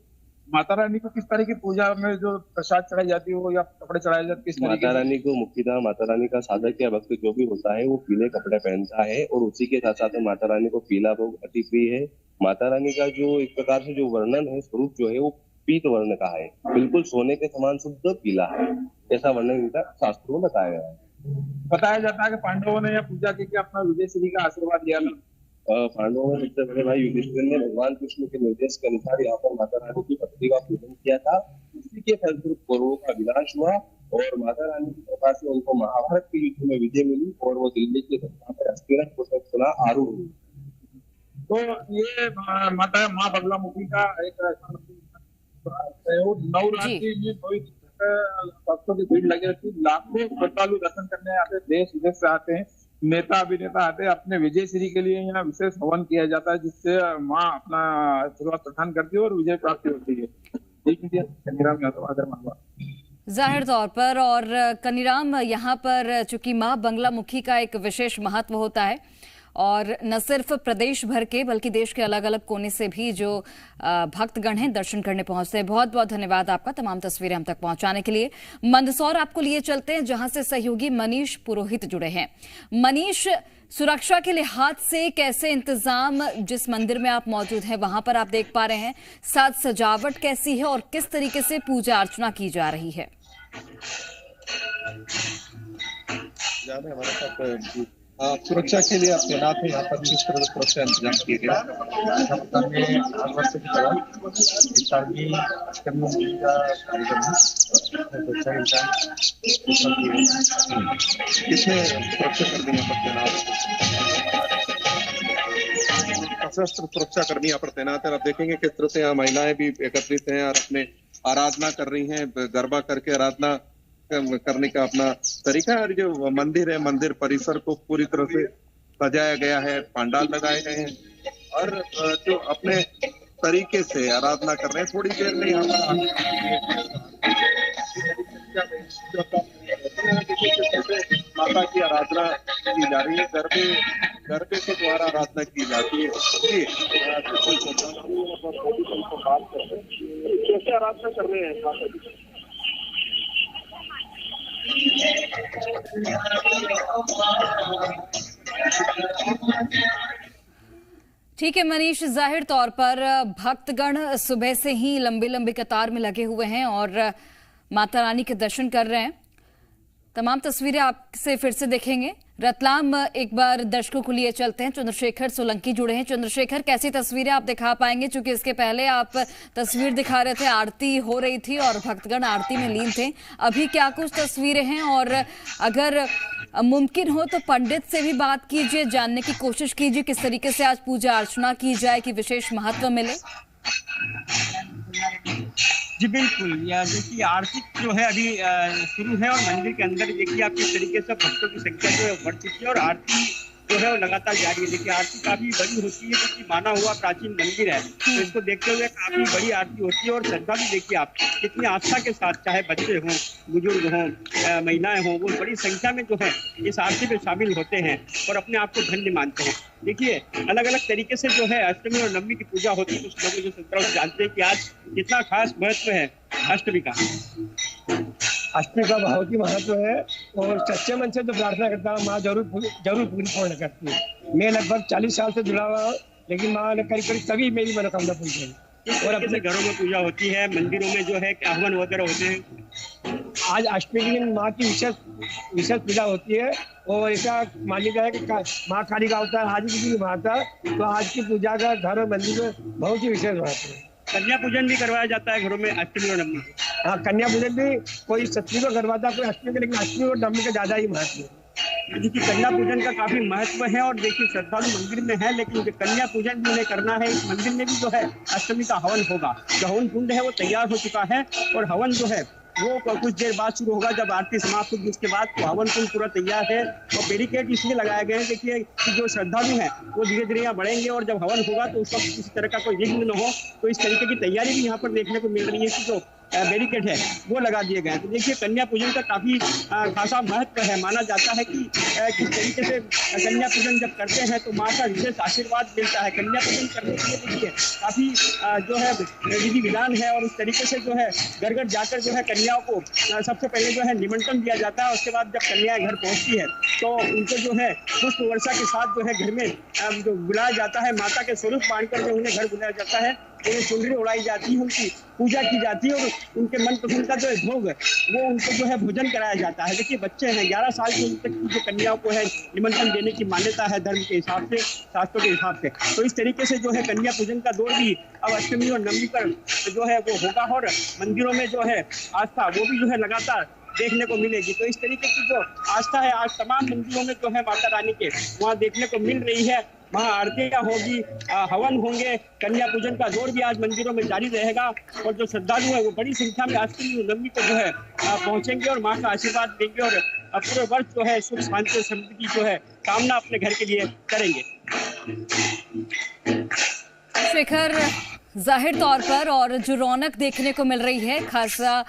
माता रानी को किस तरह की पूजा में जो प्रसाद चढ़ाई जाती है वो या कपड़े चढ़ाए जाते हैं? माता रानी को मुख्यतः माता रानी का साधक या भक्त जो भी होता है वो पीले कपड़े पहनता है और उसी के साथ साथ माता रानी को पीला भोग अति प्रिय है। माता रानी का जो एक प्रकार से जो वर्णन है, स्वरूप जो है वो पीत वर्ण का है, बिल्कुल सोने के समान शुद्ध पीला है, ऐसा वर्णन इनका शास्त्रों में बताया गया है। बताया जाता है कि पांडवों ने यह पूजा की अपना विजय श्री का आशीर्वाद दिया था। पांडवों में सबसे बड़े भाई युधिष्ठिर ने भगवान कृष्ण के निर्देश के अनुसार यहाँ पर माता रानी की भक्ति का पूजन किया था। इसी के फलस्वरूप कौरवों का विनाश हुआ और माता रानी की कृपा से उनको महाभारत के युद्ध में विजय मिली और वो दिल्ली के धरती पर हस्तिनापुर से पुनः आरूढ़ हुई। तो ये माता माँ बगलामुखी का एक नवरात्रि में भक्तों की भीड़ लगी रहती है। लाखों श्रद्धालु दर्शन करने आते हैं, देश विदेश से आते हैं, नेता अभिनेता आते हैं। अपने विजय श्री के लिए यहाँ विशेष हवन किया जाता है जिससे माँ अपना आशीर्वाद प्रदान करती है और विजय प्राप्ति होती है। जाहिर तौर पर, और कनीराम, यहाँ पर चूंकि माँ बगलामुखी का एक विशेष महत्व होता है और न सिर्फ प्रदेश भर के बल्कि देश के अलग अलग कोने से भी जो भक्तगण हैं दर्शन करने पहुंचते हैं। बहुत बहुत धन्यवाद आपका तमाम तस्वीरें हम तक पहुंचाने के लिए। मंदसौर आपको लिए चलते हैं जहां से सहयोगी मनीष पुरोहित जुड़े हैं। मनीष, सुरक्षा के लिहाज से कैसे इंतजाम जिस मंदिर में आप मौजूद हैं वहां पर आप देख पा रहे हैं, साथ सजावट कैसी है और किस तरीके से पूजा अर्चना की जा रही है? हमारे साथ सुरक्षा के लिए आप तैनात है। यहाँ पर किस तरह सुरक्षा इंतजाम किए गए किसने सुरक्षा कर्मी यहाँ पर तैनात, सशस्त्र सुरक्षा कर्मी यहाँ पर तैनात है। आप देखेंगे किस तरह से यहाँ महिलाएं भी एकत्रित हैं और अपने आराधना कर रही हैं, गरबा करके आराधना करने का अपना तरीका है। और जो मंदिर है, मंदिर परिसर को पूरी तरह से सजाया गया है, पंडाल लगाए गए हैं और जो अपने तरीके से आराधना कर रहे हैं। थोड़ी देर में यहाँ पर माता की आराधना की जा रही है, गरबे के द्वारा आराधना की जाती है। कैसे आराधना कर रहे हैं माता जी? ठीक है मनीष, जाहिर तौर पर भक्तगण सुबह से ही लंबी लंबी कतार में लगे हुए हैं और माता रानी के दर्शन कर रहे हैं। तमाम तस्वीरें आपसे फिर से देखेंगे। रतलाम एक बार दर्शकों को लिए चलते हैं। चंद्रशेखर सोलंकी जुड़े हैं। चंद्रशेखर, कैसी तस्वीरें आप दिखा पाएंगे, क्योंकि इसके पहले आप तस्वीर दिखा रहे थे, आरती हो रही थी और भक्तगण आरती में लीन थे। अभी क्या कुछ तस्वीरें हैं और अगर मुमकिन हो तो पंडित से भी बात कीजिए, जानने की कोशिश कीजिए किस तरीके से आज पूजा अर्चना की जाए कि विशेष महत्व मिले। जी बिल्कुल, या देखिए आरती जो है अभी शुरू है और मंदिर के अंदर देखिए आप किस तरीके से भक्तों की संख्या जो है बढ़ चुकी है और आरती जो है वो लगातार जारी है। देखिए आरती काफी बड़ी होती है क्योंकि माना हुआ प्राचीन मंदिर है, तो इसको देखते हुए काफी बड़ी आरती होती है और श्रद्धालु देखिए आप कितनी आस्था के साथ, चाहे बच्चे हों, बुजुर्ग हों, महिलाएं हों, वो बड़ी संख्या में जो है इस आरती में शामिल होते हैं और अपने आप को धन्य मानते हैं। देखिए अलग अलग तरीके से जो है अष्टमी और नवमी की पूजा होती है। कुछ लोग जो संतराव जानते हैं कि आज कितना खास महत्व है अष्टमी का। अष्टमी का बहुत ही महत्व है और सच्चे मन से तो प्रार्थना करता हूँ, माँ जरूर पूरी पूर्ण करती है। मैं लगभग 40 साल से जुड़ा हुआ, लेकिन माँ ने करीब करीब सभी मेरी मनोकामना पूरी की। और अपने घरों में पूजा होती है, मंदिरों में जो है हवन वगैरह होते हैं। आज अष्टमी के दिन माँ की विशेष पूजा होती है और ऐसा मान्यता है कि माँ काली का अवतार आज की दिन आता है, तो आज की पूजा का घर और मंदिर में बहुत ही विशेष महत्व है। कन्या पूजन भी करवाया जाता है घरों में अष्टमी और नवमी। हाँ, कन्या पूजन भी कोई सप्तमी को करवाता है, कोई अष्टमी को, लेकिन अष्टमी और नवमी का ज्यादा ही महत्व है। देखिए कन्या पूजन का काफी महत्व है और देखिए श्रद्धालु मंदिर में है, लेकिन जो कन्या पूजन भी उन्हें करना है, इस मंदिर में भी जो है अष्टमी का हवन होगा। जो हवन कुंड है वो तैयार हो चुका है और हवन जो है वो कुछ देर बाद शुरू होगा। जब आरती समाप्त होगी उसके बाद तो हवन कुंड पूरा तैयार है और बैरिकेड इसलिए लगाए गए हैं। देखिए कि जो श्रद्धालु हैं वो धीरे धीरे यहाँ बढ़ेंगे और जब हवन होगा तो उस वक्त किसी तरह का कोई विघ्न न हो, तो इस तरीके की तैयारी भी यहाँ पर देखने को मिल रही है कि जो बैरिकेड है वो लगा दिए गए हैं। तो देखिए कन्या पूजन का काफी खासा महत्व है। माना जाता है कि किस तरीके से कन्या पूजन जब करते हैं तो माँ का विशेष आशीर्वाद मिलता है। कन्या पूजन करने के लिए देखिए काफी जो है विधि विधान है और उस तरीके से जो है घर घर जाकर जो है कन्याओं को सबसे पहले जो है निमंत्रण दिया जाता है। उसके बाद जब कन्याएं घर पहुँचती है तो उनको जो है पुष्प वर्षा के साथ जो है घर में जो बुलाया जाता है, माता के स्वरूप मानकर जो उन्हें घर बुलाया जाता है, उन्हें चुनरी उड़ाई जाती है, उनकी पूजा की जाती है और उनके मन पसंद का जो है भोग वो उनको जो है भोजन कराया जाता है। देखिए बच्चे हैं, 11 साल की तक की जो कन्याओं को है निमंत्रण देने की मान्यता है धर्म के हिसाब से, शास्त्रों के हिसाब से। तो इस तरीके से जो है कन्या पूजन का दौर भी अब अष्टमी और नवमी पर जो है वो होगा और मंदिरों में जो है आस्था वो भी जो है लगातार देखने को मिलेगी। तो इस तरीके की जो आस्था है आज तमाम मंदिरों में जो है माता रानी के वहाँ देखने को मिल रही है। वहाँ आरतियाँ होगी, हवन होंगे, कन्या पूजन का दौर भी आज मंदिरों में जारी रहेगा और जो श्रद्धालु है वो बड़ी संख्या में अष्टमी और नवमी को जो है पहुँचेंगे और माँ का आशीर्वाद देंगे और पूरे वर्ष जो है सुख शांति और समृद्धि की जो है कामना अपने घर के लिए करेंगे। शेखर, जाहिर तौर पर और जो रौनक देखने को मिल रही है, खासा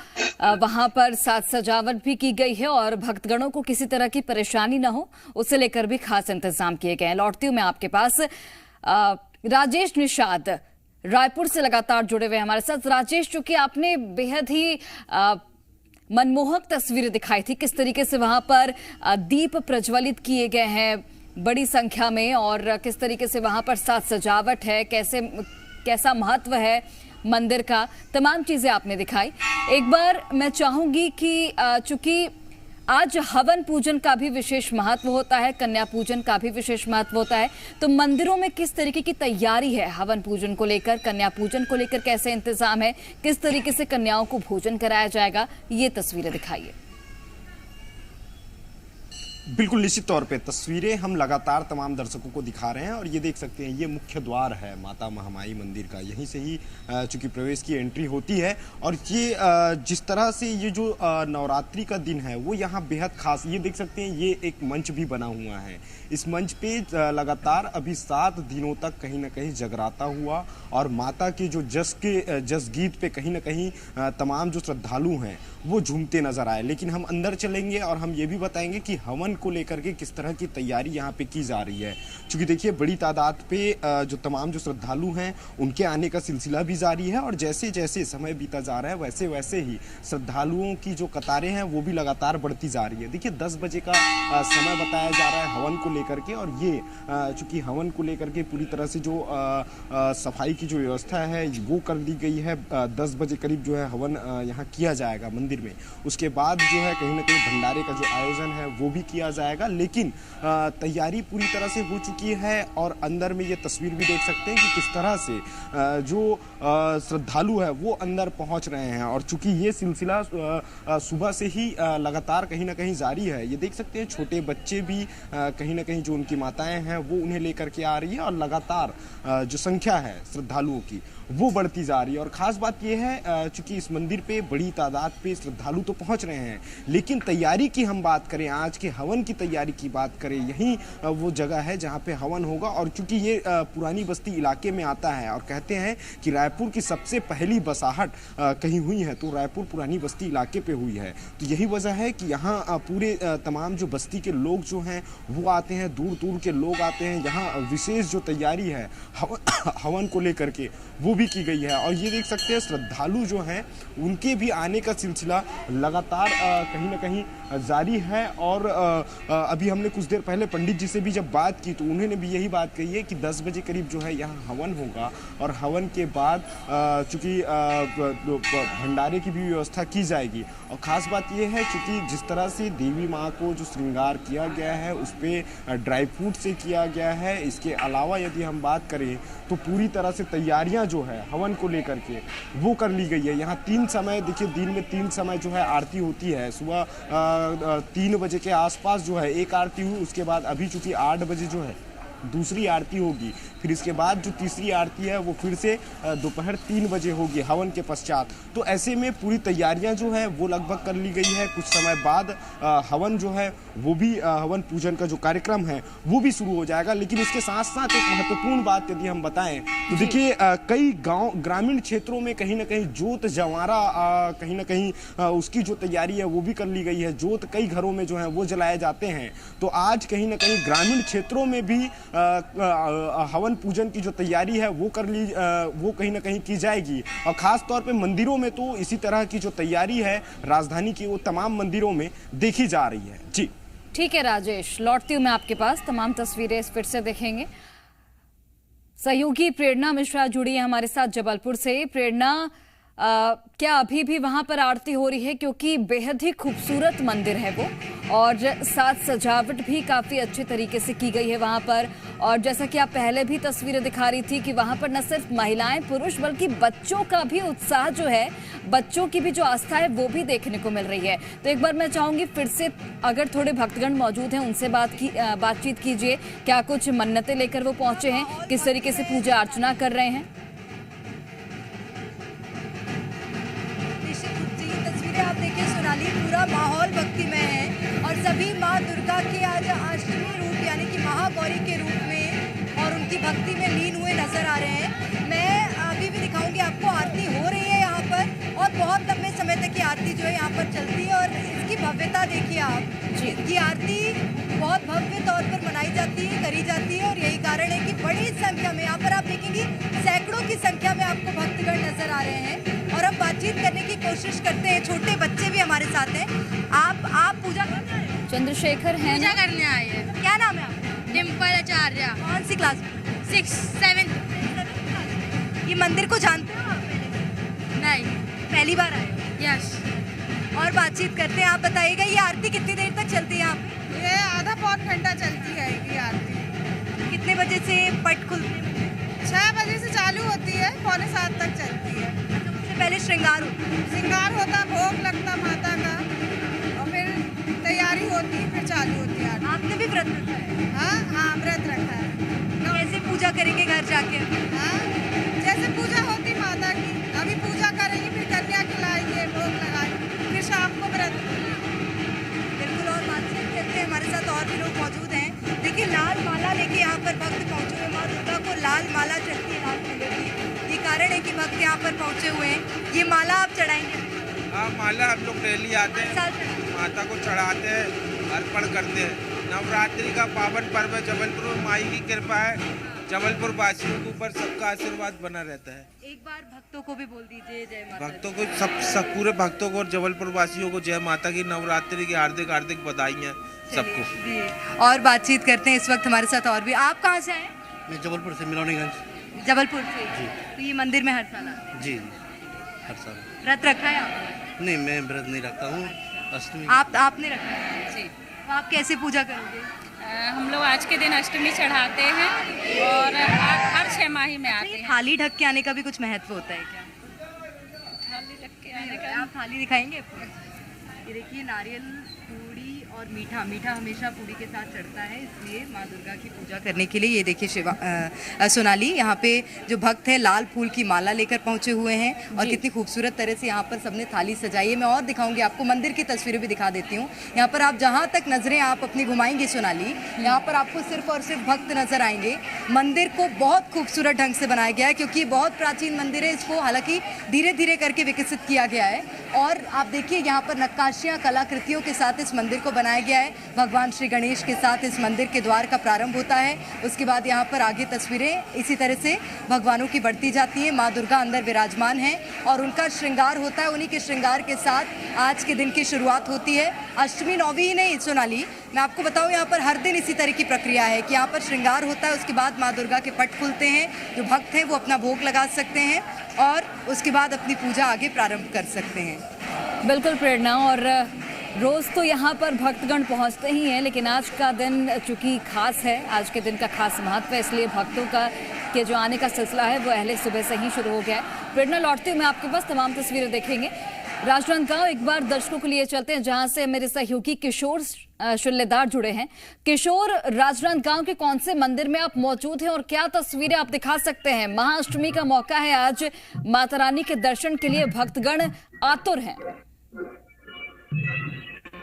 वहां पर साज सजावट भी की गई है और भक्तगणों को किसी तरह की परेशानी न हो उसे लेकर भी खास इंतजाम किए गए हैं। लौटती हूं मैं आपके पास। राजेश निषाद रायपुर से लगातार जुड़े हुए हमारे साथ। राजेश, चूंकि आपने बेहद ही मनमोहक तस्वीरें दिखाई थी, किस तरीके से वहां पर दीप प्रज्वलित किए गए हैं बड़ी संख्या में और किस तरीके से वहां पर साज सजावट है, कैसा महत्व है मंदिर का, तमाम चीजें आपने दिखाई। एक बार मैं चाहूंगी कि चूंकि आज हवन पूजन का भी विशेष महत्व होता है, कन्या पूजन का भी विशेष महत्व होता है। तो मंदिरों में किस तरीके की तैयारी है हवन पूजन को लेकर, कन्या पूजन को लेकर कैसे इंतजाम है, किस तरीके से कन्याओं को भोजन कराया जाएगा, ये तस्वीरें दिखाइए। बिल्कुल निश्चित तौर पे तस्वीरें हम लगातार तमाम दर्शकों को दिखा रहे हैं और ये देख सकते हैं ये मुख्य द्वार है माता महामाई मंदिर का। यहीं से ही चूंकि प्रवेश की एंट्री होती है और ये जिस तरह से ये जो नवरात्रि का दिन है वो यहाँ बेहद खास, ये देख सकते हैं ये एक मंच भी बना हुआ है। इस मंच पे लगातार अभी 7 दिनों तक कहीं ना कहीं जगराता हुआ और माता के जो जस गीत पे कहीं ना कहीं तमाम जो श्रद्धालु हैं वो झूमते नजर आए। लेकिन हम अंदर चलेंगे और हम ये भी बताएंगे कि हवन को लेकर के किस तरह की तैयारी यहाँ पे की जा रही है। क्योंकि देखिए बड़ी तादाद पे जो तमाम जो श्रद्धालु हैं उनके आने का सिलसिला भी जारी है और जैसे जैसे समय बीता जा रहा है वैसे वैसे ही श्रद्धालुओं की जो कतारें हैं वो भी लगातार बढ़ती जा रही है। देखिए 10 बजे का समय बताया जा रहा है हवन को लेकर के और ये चूँकि हवन को लेकर के पूरी तरह से जो सफाई की जो व्यवस्था है वो कर दी गई है। 10 बजे करीब जो है हवन यहाँ किया जाएगा मंदिर में। उसके बाद जो है कहीं ना कहीं भंडारे का जो आयोजन है वो भी किया जाएगा। लेकिन तैयारी पूरी तरह से हो चुकी है और अंदर में ये तस्वीर भी देख सकते हैं कि किस तरह से जो श्रद्धालु है वो अंदर पहुंच रहे हैं और चूंकि ये सिलसिला सुबह से ही लगातार कहीं ना कहीं जारी है। ये देख सकते हैं छोटे बच्चे भी कहीं ना कहीं जो उनकी माताएं हैं वो उन्हें लेकर के आ रही है और लगातार जो संख्या है श्रद्धालुओं की वो बढ़ती जा रही है। और ख़ास बात यह है चूंकि इस मंदिर पे बड़ी तादाद पे श्रद्धालु तो पहुंच रहे हैं लेकिन तैयारी की हम बात करें, आज के हवन की तैयारी की बात करें, यही वो जगह है जहां पे हवन होगा। और चूंकि ये पुरानी बस्ती इलाके में आता है और कहते हैं कि रायपुर की सबसे पहली बसाहट कहीं हुई है तो रायपुर पुरानी बस्ती इलाके पे हुई है। तो यही वजह है कि यहाँ पूरे तमाम जो बस्ती के लोग जो हैं वो आते हैं, दूर दूर के लोग आते हैं। यहाँ विशेष जो तैयारी है हवन को लेकर के वो भी की गई है। और ये देख सकते हैं श्रद्धालु जो हैं उनके भी आने का सिलसिला लगातार कहीं ना कहीं जारी है। और अभी हमने कुछ देर पहले पंडित जी से भी जब बात की तो उन्होंने भी यही बात कही है कि 10 बजे करीब जो है यहाँ हवन होगा और हवन के बाद चूँकि भंडारे की भी व्यवस्था की जाएगी। और ख़ास बात यह है चूँकि जिस तरह से देवी माँ को जो श्रृंगार किया गया है उस पर ड्राई फ्रूट से किया गया है। इसके अलावा यदि हम बात करें तो पूरी तरह से तैयारियां जो है हवन को लेकर के वो कर ली गई है। यहाँ 3 समय देखिए दिन में 3 समय जो है आरती होती है। सुबह 3 बजे के आसपास जो है एक आरती हुई, उसके बाद अभी चूँकि 8 बजे जो है दूसरी आरती होगी, फिर इसके बाद जो तीसरी आरती है वो फिर से दोपहर 3 बजे होगी हवन के पश्चात। तो ऐसे में पूरी तैयारियां जो है वो लगभग कर ली गई है। कुछ समय बाद हवन जो है वो भी हवन पूजन का जो कार्यक्रम है वो भी शुरू हो जाएगा। लेकिन इसके साथ साथ एक महत्वपूर्ण बात यदि हम बताएं तो देखिए कई गाँव ग्रामीण क्षेत्रों में कहीं ना कहीं जोत जवारा कहीं ना कहीं उसकी जो तैयारी है वो भी कर ली गई है। जोत कई घरों में जो है वो जलाए जाते हैं। तो आज कहीं ना कहीं ग्रामीण क्षेत्रों में भी हवन पूजन की जो तैयारी है वो कहीं ना कहीं की जाएगी। और खास तौर पे मंदिरों में तो इसी तरह की जो तैयारी है राजधानी की वो तमाम मंदिरों में देखी जा रही है। जी ठीक है राजेश, लौटती हूँ मैं आपके पास, तमाम तस्वीरें फिर से देखेंगे। सहयोगी प्रेरणा मिश्रा जुड़ी है हमारे साथ जबलपुर से। प्रेरणा, क्या अभी भी वहां पर आरती हो रही है? क्योंकि बेहद ही खूबसूरत मंदिर है वो और साथ सजावट भी काफी अच्छे तरीके से की गई है वहां पर। और जैसा कि आप पहले भी तस्वीरें दिखा रही थी कि वहां पर न सिर्फ महिलाएं पुरुष बल्कि बच्चों का भी उत्साह जो है, बच्चों की भी जो आस्था है वो भी देखने को मिल रही है। तो एक बार मैं चाहूंगी फिर से अगर थोड़े भक्तगण मौजूद हैं उनसे बातचीत कीजिए। क्या कुछ मन्नतें लेकर वो पहुंचे हैं? किस तरीके से पूजा अर्चना कर रहे हैं? आप देखिए सोनाली, पूरा माहौल भक्तिमय है और सभी माँ दुर्गा के आज अष्टमी रूप यानी कि महागौरी के रूप में और उनकी भक्ति में लीन हुए नजर आ रहे हैं। मैं अभी भी दिखाऊंगी आपको, आरती हो रही है यहाँ पर और बहुत लंबे समय तक ये आरती जो है यहाँ पर चलती है। और इसकी भव्यता देखिए आप, इसकी आरती बहुत भव्य तौर पर मनाई जाती है, करी जाती है। और यही कारण है कि बड़ी संख्या में यहाँ पर आप देखेंगे सैकड़ों की संख्या में आपको भक्तगण नजर आ रहे हैं। और हम बातचीत करने की कोशिश करते हैं, छोटे बच्चे भी हमारे साथ हैं। आप पूजा करने आए हैं? चंद्रशेखर हैं, पूजा करने आए हैं। क्या नाम है आपका? डिम्पल आचार्य। कौन सी क्लास में? 6, 7। ये मंदिर को जानते हो आप? नहीं। पहली बार आए? यस। और बातचीत करते हैं। आप बताइएगा ये आरती कितनी देर तक चलती है यहाँ पे? ये आधा पौन घंटा चलती है ये आरती। कितने बजे से पट खुलते हैं? 6 बजे से चालू होती है, 6:45 तक चलती है। सबसे पहले श्रृंगार होता, भोग लगता माता का और फिर तैयारी होती, फिर चालू होती है। आपने भी व्रत रखा है? हाँ, व्रत रखा है। कैसे पूजा करेंगे घर जाके? हाँ, जैसे पूजा होती माता की, अभी पूजा करेंगे, फिर कन्या खिलाएंगे, भोग लगाएंगे, फिर शाम को व्रत। बिल्कुल, और बातचीत करते हैं, हमारे साथ और भी लोग मौजूद हैं। देखिए लाल माला लेके यहाँ पर भक्त पहुँचे हुए, माँ दुर्गा को लाल माला चढ़ती है लाल फूलों की। ये कारण है कि भक्त यहाँ पर पहुँचे हुए हैं। ये माला आप चढ़ाएंगे? हाँ, माला हम लोग डेली आते हैं, माता को चढ़ाते हैं, अर्पण करते हैं। नवरात्रि का पावन पर्व है, जबलपुर में माई की कृपा है, जबलपुर वासियों के ऊपर सबका आशीर्वाद बना रहता है। एक बार भक्तों को भी बोल दीजिए जय माता। भक्तों को सब पूरे भक्तों को और जबलपुर वासियों को जय माता की नवरात्रि की हार्दिक हार्दिक बधाई है सबको। और बातचीत करते हैं इस वक्त हमारे साथ और भी। आप कहाँ से आए? मैं जबलपुर से, मिलोनीगंज। जबलपुर से जी। तो ये मंदिर में हर साल आते हैं? जी, हर साल। व्रत रखा है आपने? नहीं, मैं व्रत नहीं रखता हूँ, अष्टमी। आपने रखा है? जी। तो आप कैसे पूजा करोगे? हम लोग आज के दिन अष्टमी चढ़ाते हैं और हर 6 माही में आते हैं। थाली ढक के आने का भी कुछ महत्व होता है क्या? थाली ढक के आने का? आप थाली दिखाएंगे? ये देखिए नारियल, पूड़ी और मीठा हमेशा पूड़ी के साथ चढ़ता है, इसलिए माँ दुर्गा की पूजा करने के लिए ये देखिए सोनाली यहाँ पे जो भक्त है लाल फूल की माला लेकर पहुँचे हुए हैं और कितनी खूबसूरत तरह से यहाँ पर सबने थाली सजाई है। मैं और दिखाऊंगी आपको, मंदिर की तस्वीरें भी दिखा देती हूँ। यहाँ पर आप जहाँ तक नजरें आप अपनी घुमाएंगे सोनाली, यहाँ पर आपको सिर्फ और सिर्फ भक्त नजर आएंगे। मंदिर को बहुत खूबसूरत ढंग से बनाया गया है क्योंकि ये बहुत प्राचीन मंदिर है, इसको हालांकि धीरे धीरे करके विकसित किया गया है। और आप देखिए यहाँ पर नक्काशियाँ, कलाकृतियों के साथ इस मंदिर को बनाया गया है। भगवान श्री गणेश के साथ इस मंदिर के द्वार का प्रारंभ होता है, उसके बाद यहाँ पर आगे तस्वीरें इसी तरह से भगवानों की बढ़ती जाती हैं। माँ दुर्गा अंदर विराजमान हैं और उनका श्रृंगार होता है। उन्हीं के श्रृंगार के साथ आज के दिन की शुरुआत होती है। अष्टमी, नौवीं ही नहीं सोनाली, मैं आपको बताऊं यहाँ पर हर दिन इसी तरह की प्रक्रिया है कि यहाँ पर श्रृंगार होता है, उसके बाद माँ दुर्गा के पट खुलते हैं। जो भक्त हैं वो अपना भोग लगा सकते हैं और उसके बाद अपनी पूजा आगे प्रारंभ कर सकते हैं। बिल्कुल प्रेरणा, और रोज़ तो यहाँ पर भक्तगण पहुँचते ही हैं, लेकिन आज का दिन चूँकि खास है, आज के दिन का खास महत्व है, इसलिए भक्तों का के जो आने का सिलसिला है वो अहले सुबह से ही शुरू हो गया है। प्रेरणा, लौटते हुए मैं आपके पास तमाम तस्वीरें देखेंगे। राजनांदगांव एक बार दर्शकों के लिए चलते हैं, जहां से मेरे सहयोगी किशोर शुल्लेदार जुड़े हैं। किशोर, राजनांदगांव के कौन से मंदिर में आप मौजूद हैं और क्या तस्वीरें आप दिखा सकते हैं? महाअष्टमी का मौका है, आज माता रानी के दर्शन के लिए भक्तगण आतुर हैं।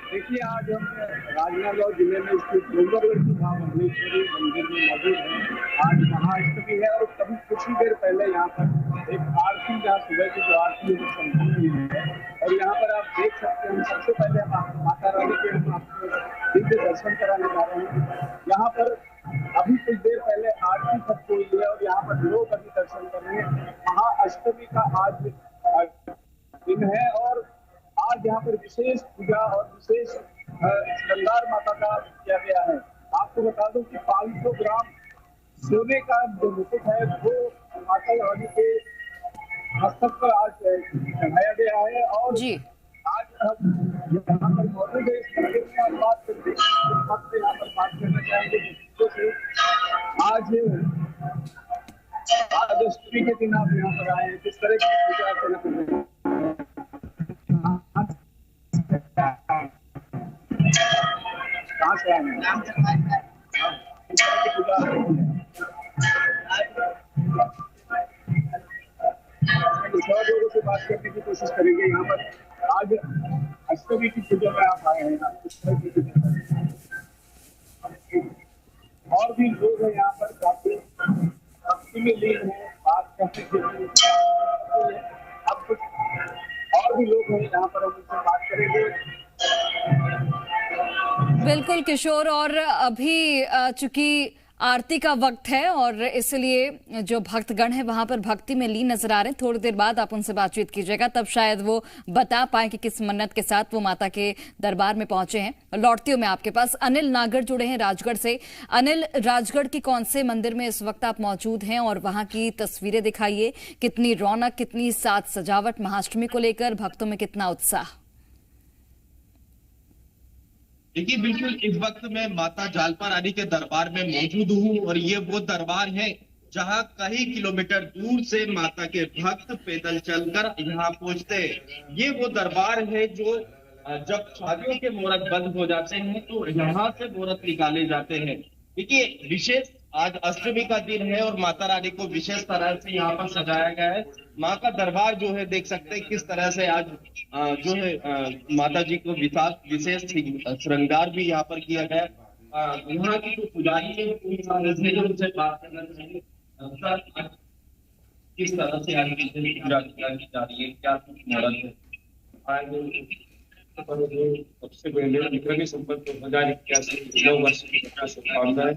देखिए, आज हम राजनांदगांव जिले में स्थित डोंगरगढ़ की मां मंगलेश्वरी मंदिर में मौजूद हैं। आज महाअष्टमी है और कभी कुछ ही देर पहले यहाँ पर एक आरती, जहाँ सुबह की जो आरती है संपन्न हुई है और यहाँ पर आप देख सकते हैं। सबसे पहले माता रानी के हम आपको दिव्य दर्शन कराने जा रहे हैं। यहाँ पर अभी कुछ देर पहले आरती खत्म हुई है और यहाँ पर लोग अभी दर्शन कर रहे हैं। महाअष्टमी का आज दिन है और आज यहाँ पर विशेष पूजा और विशेष श्रृंगार माता का किया गया है। आपको बता दूं कि 500 ग्राम सोने का जो मुकुट है वो माता रानी के मस्तक पर आज चढ़ाया गया है और आज हम यहाँ पर मौजूद है। इस मंदिर में हम बात करते हैं, यहाँ पर बात करना चाहेंगे जिसको से आज अष्टमी के दिन आप यहाँ पर आए, किस तरह की पूजा अर्चना कर रहे हैं? कहाँ से आए हैं? कुछ और लोगों से बात करने की कोशिश करेंगे। यहाँ पर आज अष्टमी की पूजा में आप आए हैं, और भी लोग हैं यहाँ पर काफी भक्ति में लीन है। बात करने के लिए अब कुछ और भी लोग हैं यहाँ पर, हम उनसे बात करेंगे। बिल्कुल किशोर, और अभी चूंकि आरती का वक्त है और इसलिए जो भक्तगण हैं वहां पर भक्ति में लीन नजर आ रहे हैं। थोड़ी देर बाद आप उनसे बातचीत कीजिएगा, तब शायद वो बता पाए कि किस मन्नत के साथ वो माता के दरबार में पहुंचे हैं। लौटती हूं मैं आपके पास, अनिल नागर जुड़े हैं राजगढ़ से। अनिल, राजगढ़ के कौन से मंदिर में इस वक्त आप मौजूद हैं और वहां की तस्वीरें दिखाइए। कितनी रौनक, कितनी साज सजावट महाअष्टमी को लेकर, भक्तों में कितना उत्साह? देखिए बिल्कुल इस वक्त मैं माता जालपा रानी के दरबार में मौजूद हूँ और ये वो दरबार है जहाँ कई किलोमीटर दूर से माता के भक्त पैदल चलकर यहाँ पहुंचते हैं। ये वो दरबार है जो जब शादियों के मुहूर्त बंद हो जाते हैं तो यहाँ से मुहूर्त निकाले जाते हैं। देखिए विशेष आज अष्टमी का दिन है और माता रानी को विशेष तरह से यहाँ पर सजाया गया है। माँ का दरबार जो है देख सकते हैं किस तरह से आज जो है माता जी को विशेष श्रृंगार भी यहाँ पर किया गया है। यहाँ की जो पुजारी है उनसे बात करना चाहिए किस तरह से आज पूजा की जा रही है, क्या कुछ मुहूर्त है। सबसे पहले विक्रमी संपत्ति 2081 नव वर्ष की शुभकामनाएं।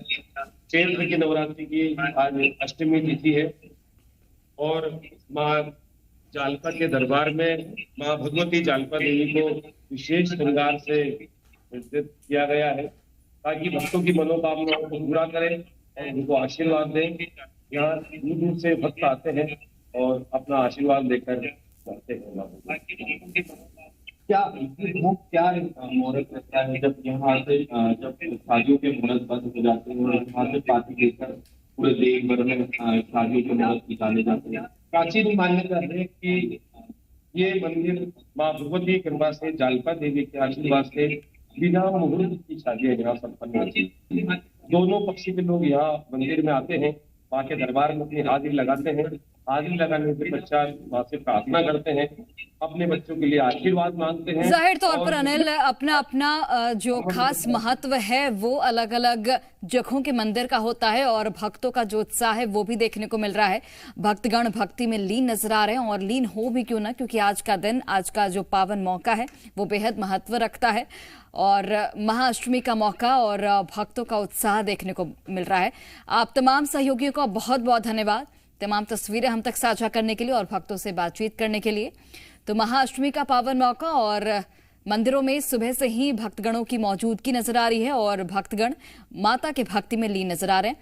चैत्र की नवरात्रि की आज अष्टमी तिथि है और माँ जालपा के दरबार में माँ भगवती जालपा देवी को विशेष श्रृंगार से विकसित किया गया है ताकि भक्तों की मनोकामनाओं को पूरा करें और उनको आशीर्वाद दें। यहाँ दूर दूर से भक्त आते हैं और अपना आशीर्वाद लेकर जाते हैं। क्या मुहूर्त रहता है जब यहाँ से जब शादियों के मुहूर्त बंद हो जाते हैं और यहाँ से पार्टी लेकर पूरे देश भर में शादियों के मुहूर्त निकाले जाते हैं। प्राचीन मान्यता है कि ये मंदिर माँ भगवती की कृपा से जालपा देवी के आशीर्वाद से बिना मुहूर्त की शादियां यहाँ संपन्न होती है। दोनों पक्षी के लोग यहाँ मंदिर में आते हैं, माँ के दरबार में अपनी हाजिरी लगाते हैं। हाजिरी लगाने के पश्चात माँ से प्रार्थना करते हैं, अपने बच्चों के लिए आशीर्वाद मांगते हैं। जाहिर तौर पर अनिल अपना अपना जो खास महत्व है वो अलग अलग जगहों के मंदिर का होता है और भक्तों का जो उत्साह है वो भी देखने को मिल रहा है। भक्तगण भक्ति में लीन नजर आ रहे हैं और लीन हो भी क्यों ना, क्योंकि आज का दिन, आज का जो पावन मौका है वो बेहद महत्व रखता है और महाअष्टमी का मौका और भक्तों का उत्साह देखने को मिल रहा है। आप तमाम सहयोगियों का बहुत बहुत धन्यवाद, तमाम तस्वीरें हम तक साझा करने के लिए और भक्तों से बातचीत करने के लिए। तो महाअष्टमी का पावन मौका और मंदिरों में सुबह से ही भक्तगणों की मौजूदगी नजर आ रही है और भक्तगण माता के भक्ति में लीन नजर आ रहे हैं।